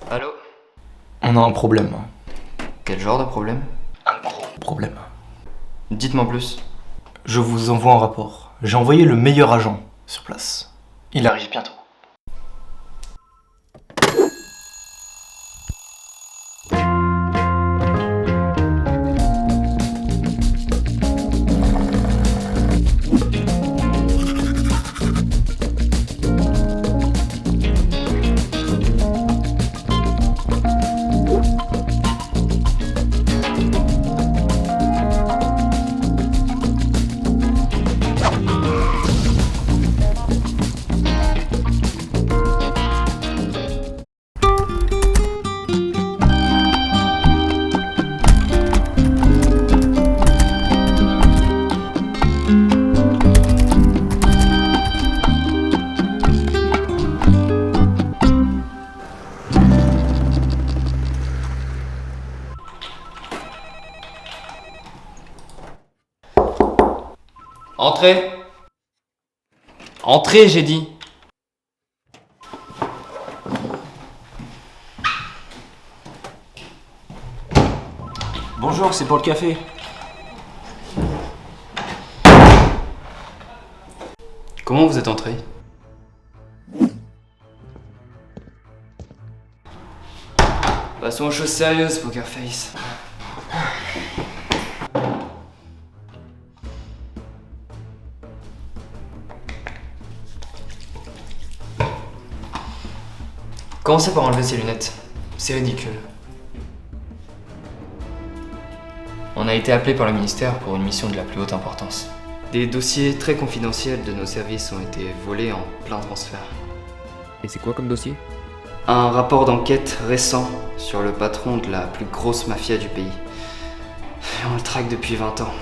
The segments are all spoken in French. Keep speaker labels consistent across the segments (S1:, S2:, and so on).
S1: Allô?
S2: On a un problème.
S1: Quel genre de problème?
S2: Un gros problème.
S1: Dites-moi plus.
S2: Je vous envoie un rapport. J'ai envoyé le meilleur agent sur place. Il arrive bientôt.
S1: Entrez! Entrez, j'ai dit!
S2: Bonjour, c'est pour le café.
S1: Comment vous êtes entré? Passons aux choses sérieuses, Pokerface. Commencez par enlever ces lunettes. C'est ridicule. On a été appelé par le ministère pour une mission de la plus haute importance. Des dossiers très confidentiels de nos services ont été volés en plein transfert.
S3: Et c'est quoi comme dossier?
S1: Un rapport d'enquête récent sur le patron de la plus grosse mafia du pays. Et on le traque depuis 20 ans.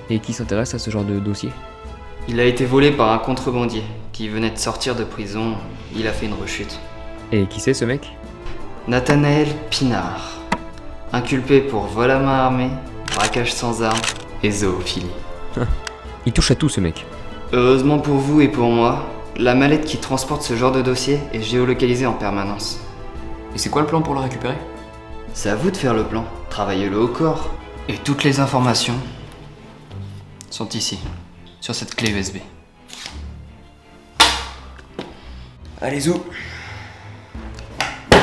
S3: Et qui s'intéresse à ce genre de dossier?
S1: Il a été volé par un contrebandier qui venait de sortir de prison. Il a fait une rechute.
S3: Et qui c'est ce mec?
S1: Nathanaël Pinard. Inculpé pour vol à main armée, braquage sans armes et zoophilie.
S3: Il touche à tout ce mec.
S1: Heureusement pour vous et pour moi, la mallette qui transporte ce genre de dossier est géolocalisée en permanence.
S4: Et c'est quoi le plan pour le récupérer?
S1: C'est à vous de faire le plan. Travaillez-le au corps. Et toutes les informations sont ici, sur cette clé USB.
S4: Allez, zou!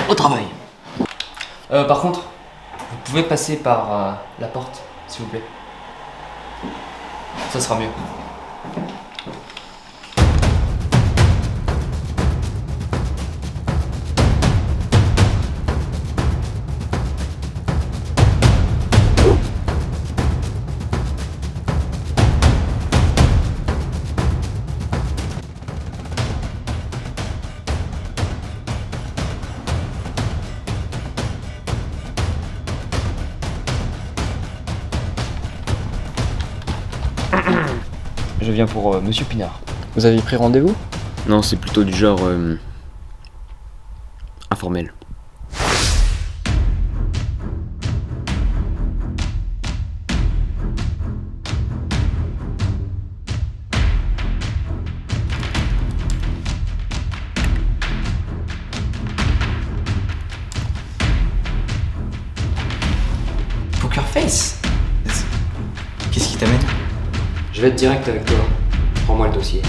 S4: Au travail!
S1: Par contre, vous pouvez passer par la porte, s'il vous plaît. Ça sera mieux.
S3: Je viens pour Monsieur Pinard.
S4: Vous avez pris rendez-vous?
S3: Non, c'est plutôt du genre informel.
S4: Pokerface? Qu'est-ce qui t'amène?
S1: Je vais être direct avec toi. Prends-moi le dossier.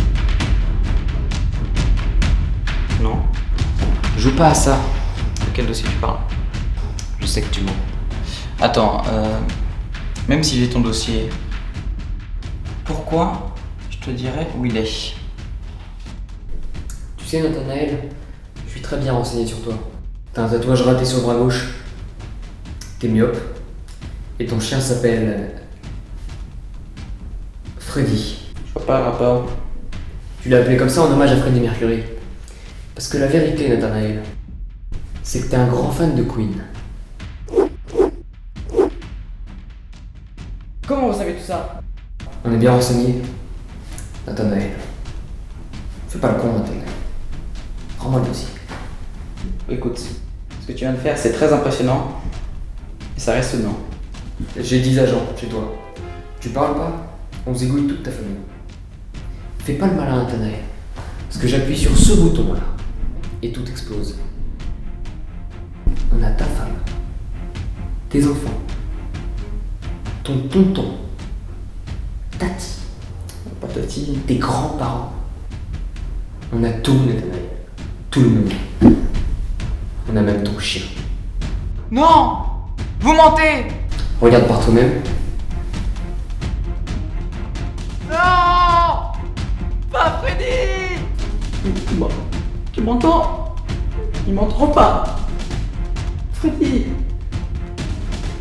S4: Non.
S1: Joue pas à ça.
S4: De quel dossier tu parles?
S1: Je sais que tu mens.
S4: Attends, même si j'ai ton dossier, pourquoi je te dirais où il est?
S5: Tu sais, Nathanaël, je suis très bien renseigné sur toi. T'as un tatouage raté sur le bras gauche. T'es myope. Et ton chien s'appelle Freddy.
S4: Je vois pas le rapport.
S5: Tu l'as appelé comme ça en hommage à Freddie Mercury. Parce que la vérité, Nathanaël, c'est que t'es un grand fan de Queen.
S6: Comment vous savez tout ça?
S5: On est bien renseigné, Nathanaël. Fais pas le con, Nathanaël. Prends-moi le dossier.
S4: Écoute, ce que tu viens de faire, c'est très impressionnant. Et ça reste non.
S5: J'ai 10 agents chez toi. Tu parles pas, on zigouille toute ta famille. Fais pas le malin, Nathanaël. Parce que j'appuie sur ce bouton là. Et tout explose. On a ta femme, tes enfants, ton tonton, Tati,
S4: Pas Tati.
S5: tes grands-parents. On a tout, Nathanaël. Tout le monde. On a même ton chien.
S1: Non! Vous mentez!
S5: Regarde par toi-même.
S1: Non! Pas Freddy!
S4: Bon, tu m'entends? Il m'entend pas. Freddy.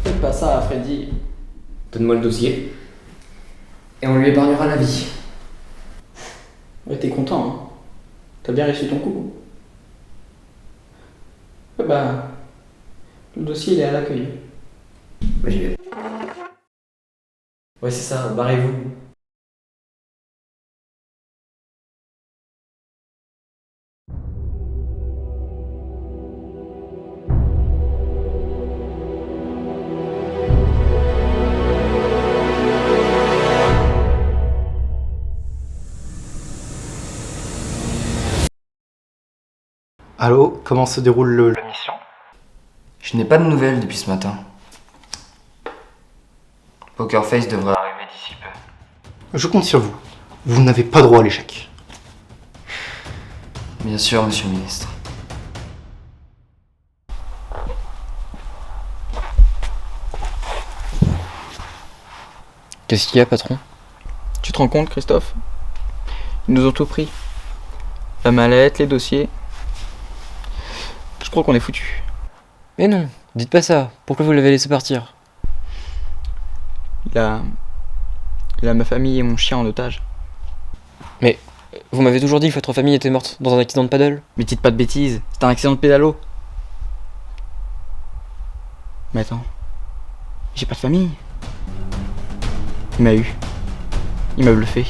S4: Faites pas ça, Freddy.
S5: Donne-moi le dossier. Et on lui épargnera la vie.
S4: Ouais, t'es content, hein? T'as bien réussi ton coup. Ouais, bah, le dossier il est à l'accueil.
S5: Bah, j'y vais.
S4: Ouais, c'est ça, barrez-vous.
S2: Allô, comment se déroule la mission?
S1: Je n'ai pas de nouvelles depuis ce matin. Poker Face devrait arriver d'ici peu.
S2: Je compte sur vous. Vous n'avez pas droit à l'échec.
S1: Bien sûr, monsieur le ministre.
S3: Qu'est-ce qu'il y a, patron?
S6: Tu te rends compte, Christophe? Ils nous ont tout pris. La mallette, les dossiers. Je crois qu'on est foutus.
S3: Mais non, dites pas ça. Pourquoi vous l'avez laissé partir?
S6: Il a ma famille et mon chien en otage.
S3: Vous m'avez toujours dit que votre famille était morte dans un accident de paddle.
S6: Mais dites pas de bêtises, c'était un accident de pédalo. Mais attends, j'ai pas de famille. Il m'a eu. Il m'a bluffé.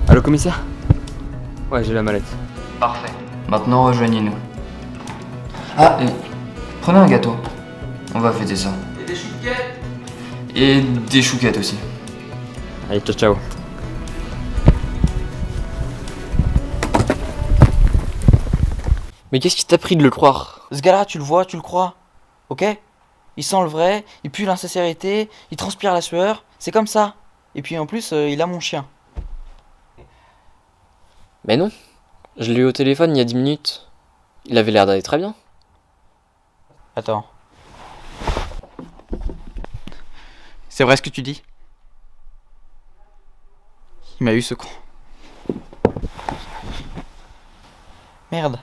S3: Allô, commissaire? Ouais, j'ai la mallette.
S1: Parfait. Maintenant, rejoignez-nous. Ah, et prenez un gâteau. On va fêter ça.
S4: Et des chouquettes.
S1: Et des chouquettes aussi.
S3: Allez, ciao, ciao. Mais qu'est-ce qui t'a pris de le croire?
S6: Ce gars-là, tu le vois, tu le crois. Ok? Il sent le vrai, il pue l'insincérité, il transpire la sueur. C'est comme ça. Et puis en plus, il a mon chien.
S3: Mais non. Je l'ai eu au téléphone il y a 10 minutes. Il avait l'air d'aller très bien.
S6: Attends. C'est vrai ce que tu dis? Il m'a eu ce con. Merde.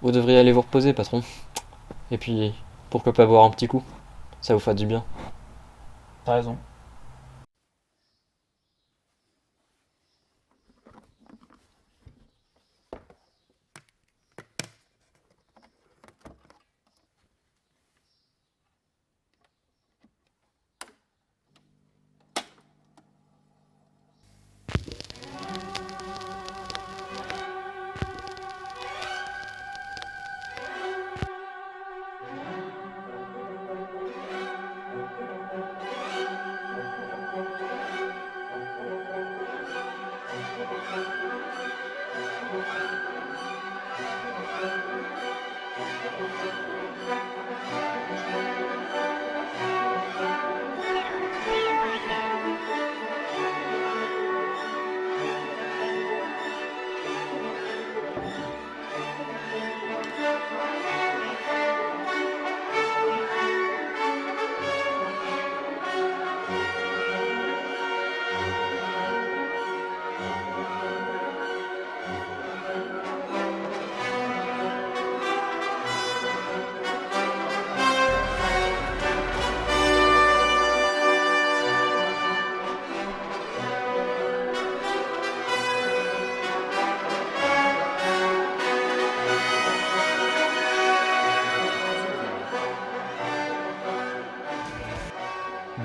S3: Vous devriez aller vous reposer, patron. Et puis, pourquoi pas boire un petit coup? Ça vous fera du bien.
S6: T'as raison.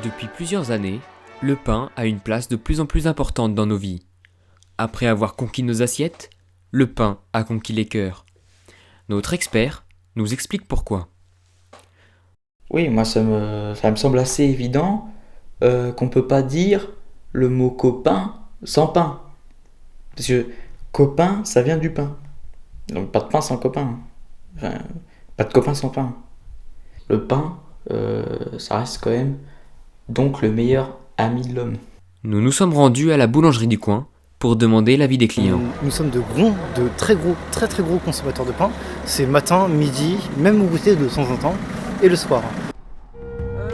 S7: Depuis plusieurs années,
S5: le pain a une place de plus en plus importante dans nos vies. Après avoir conquis nos assiettes, le pain a conquis les cœurs. Notre expert nous explique pourquoi.
S6: Oui, moi ça me semble assez évident qu'on peut pas dire le mot copain sans pain. Parce que copain, ça vient du pain. Donc pas de pain sans copain. Enfin, pas de copain sans pain. Le pain, ça reste quand même donc le meilleur ami de l'homme.
S5: Nous nous sommes rendus à la boulangerie du coin pour demander l'avis des clients.
S2: Nous sommes de très très gros consommateurs de pain. C'est matin, midi, même au goûter de temps en temps, et le soir.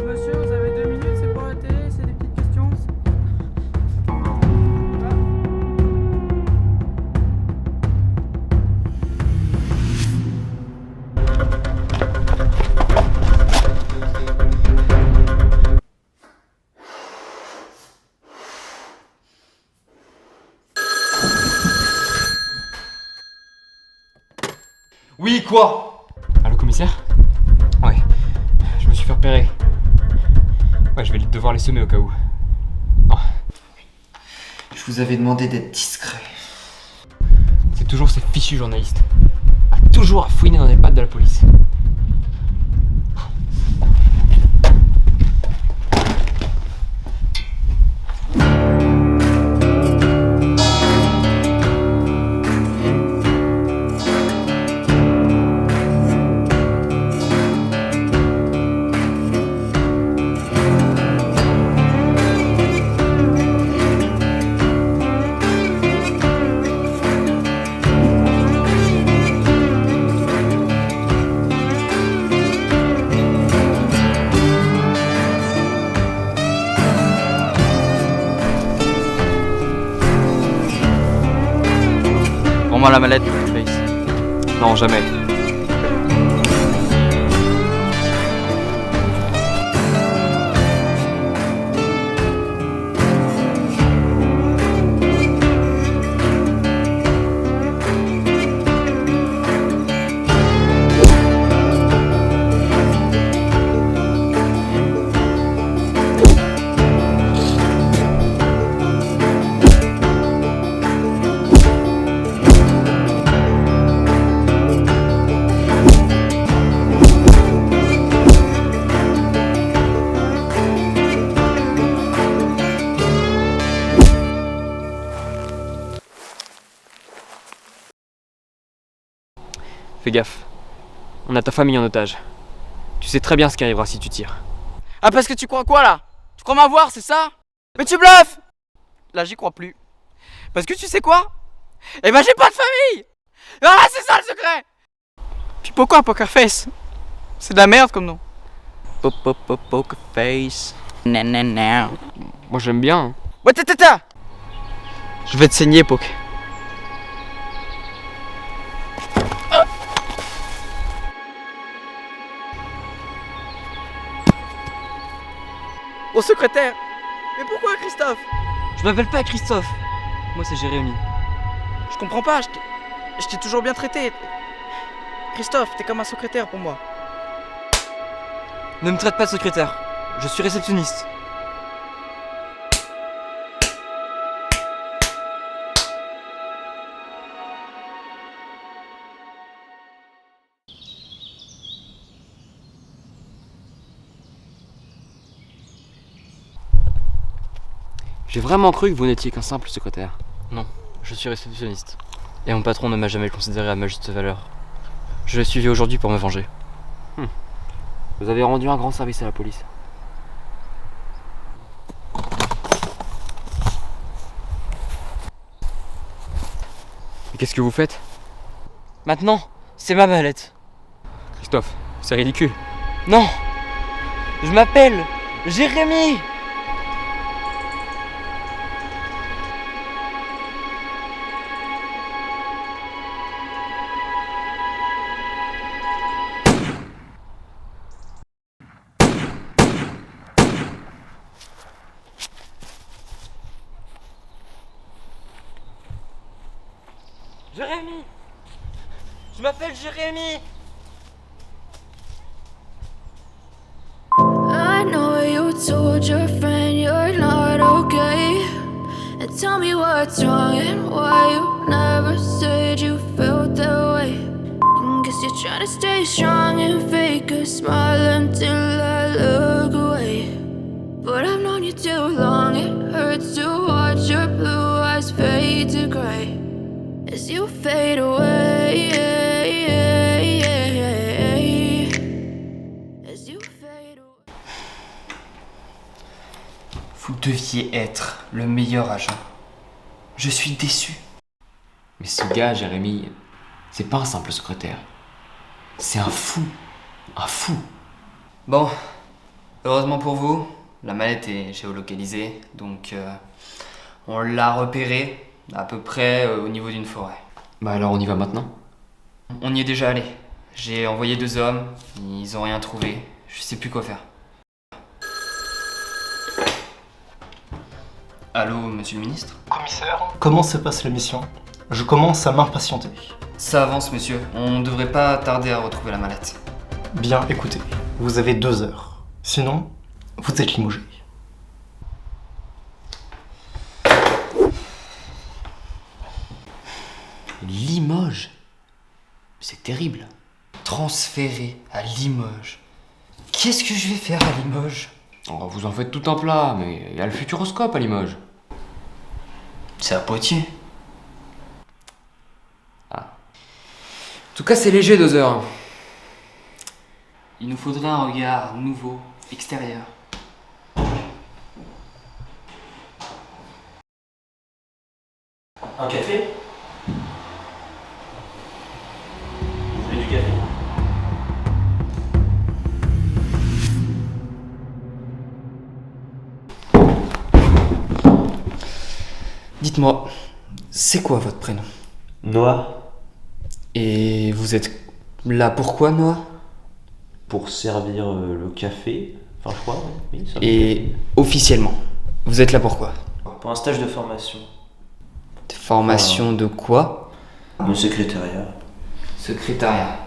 S7: Monsieur, vous avez 2 minutes, c'est pour la télé, c'est des petites questions.
S1: Oui, quoi?
S3: Allô, commissaire? Ouais, je me suis fait repérer. Ouais, je vais devoir les semer au cas où. Oh,
S1: Je vous avais demandé d'être discret.
S3: c'est toujours ces fichus journalistes. Toujours à fouiner dans les pattes de la police.
S6: Prends-moi la mallette, Face.
S3: Non, jamais. Fais gaffe. On a ta famille en otage. Tu sais très bien ce qui arrivera si tu tires.
S7: Ah, parce que tu crois quoi là? Tu crois m'avoir, c'est ça? Mais tu bluffes! Là, j'y crois plus. Parce que tu sais quoi? Eh ben, j'ai pas de famille! Ah, c'est ça le secret! Puis pourquoi Poker Face? C'est de la merde comme nom. Poker Face. Nanana.
S3: Moi j'aime bien. Hein.
S7: Ouais, tata! Je vais te saigner, Poke. Au secrétaire! Mais pourquoi Christophe?
S3: Je m'appelle pas Christophe. Moi c'est Jérémy.
S7: Je comprends pas, je t'ai toujours bien traité. Christophe, t'es comme un secrétaire pour moi.
S3: Ne me traite pas de secrétaire. Je suis réceptionniste. J'ai vraiment cru que vous n'étiez qu'un simple secrétaire. Non, je suis réceptionniste. Et mon patron ne m'a jamais considéré à ma juste valeur. Je l'ai suivi aujourd'hui pour me venger. Vous avez rendu un grand service à la police. Mais qu'est-ce que vous faites?
S7: Maintenant, c'est ma mallette.
S3: Christophe, c'est ridicule.
S7: Non! Je m'appelle Jérémy! Jérémy! Je m'appelle Jérémy!
S8: I know you told your friend you're not tell me what's wrong and why you never said you felt that way. Guess you're trying to stay strong and fake a smile until I look away. But I've known you too long, it hurts to watch your blue eyes fade to gray as you fade away. As you fade away.
S1: Vous deviez être le meilleur agent. Je suis déçu.
S3: Mais ce gars, Jérémy, c'est pas un simple secrétaire. C'est un fou. Un fou.
S1: Bon, heureusement pour vous, la mallette est géolocalisée, donc on l'a repérée à peu près au niveau d'une forêt.
S3: Bah alors on y va maintenant?
S1: On y est déjà allé. J'ai envoyé 2 hommes, ils ont rien trouvé, je sais plus quoi faire. Allô, monsieur le ministre?
S2: Commissaire, comment se passe la mission? Je commence à m'impatienter.
S1: Ça avance, monsieur. On devrait pas tarder à retrouver la mallette.
S2: Bien, écoutez, vous avez 2 heures. Sinon, vous êtes limogé.
S3: Limoges? C'est terrible.
S1: Transféré à Limoges. Qu'est-ce que je vais faire à Limoges?
S3: Oh, vous en faites tout un plat, mais il y a le Futuroscope à Limoges.
S1: C'est à Poitiers. Ah. En tout cas, c'est léger 2 heures. Il nous faudrait un regard nouveau, extérieur.
S9: Un café? Vous voulez du café?
S1: Dites-moi, c'est quoi votre prénom?
S9: Noah.
S1: Et vous êtes là pourquoi, Noah?
S9: Pour servir le café. Enfin, je crois, oui. Ça
S1: Et officiellement, vous êtes là pourquoi?
S9: pour un stage de formation.
S1: Formation de quoi?
S9: Le secrétariat.
S1: Secrétariat.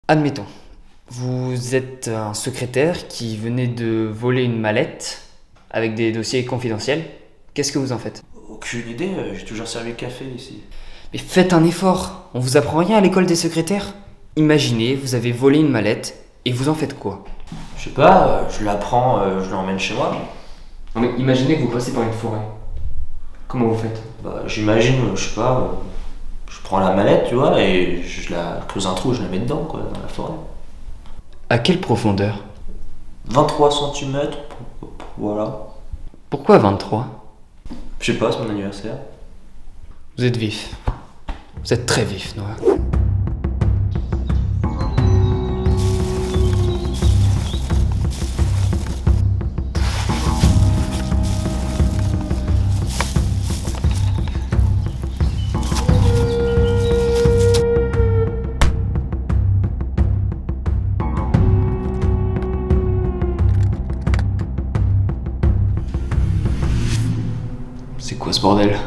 S1: Admettons, vous êtes un secrétaire qui venait de voler une mallette avec des dossiers confidentiels. Qu'est-ce que vous en faites?
S9: Aucune idée, j'ai toujours servi le café ici.
S1: Mais faites un effort, on vous apprend rien à l'école des secrétaires. Imaginez, vous avez volé une mallette et vous en faites quoi?
S9: Je sais pas, je la prends, je l'emmène chez moi.
S3: Non mais imaginez que vous passez par une forêt. Comment vous faites?
S9: Bah, j'imagine, je sais pas, je prends la mallette, tu vois, et je la creuse un trou, je la mets dedans, quoi, dans la forêt.
S1: À quelle profondeur?
S9: 23 cm, voilà.
S1: Pourquoi 23?
S9: Je sais pas, c'est mon anniversaire.
S1: Vous êtes vif. Vous êtes très vif, Noah. C'est quoi ce bordel?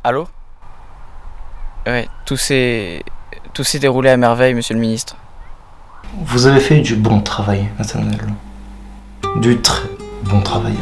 S7: Allô? Ouais, tout s'est déroulé à merveille, monsieur le ministre.
S2: Vous avez fait du bon travail, Nathanaël. Du très bon travail.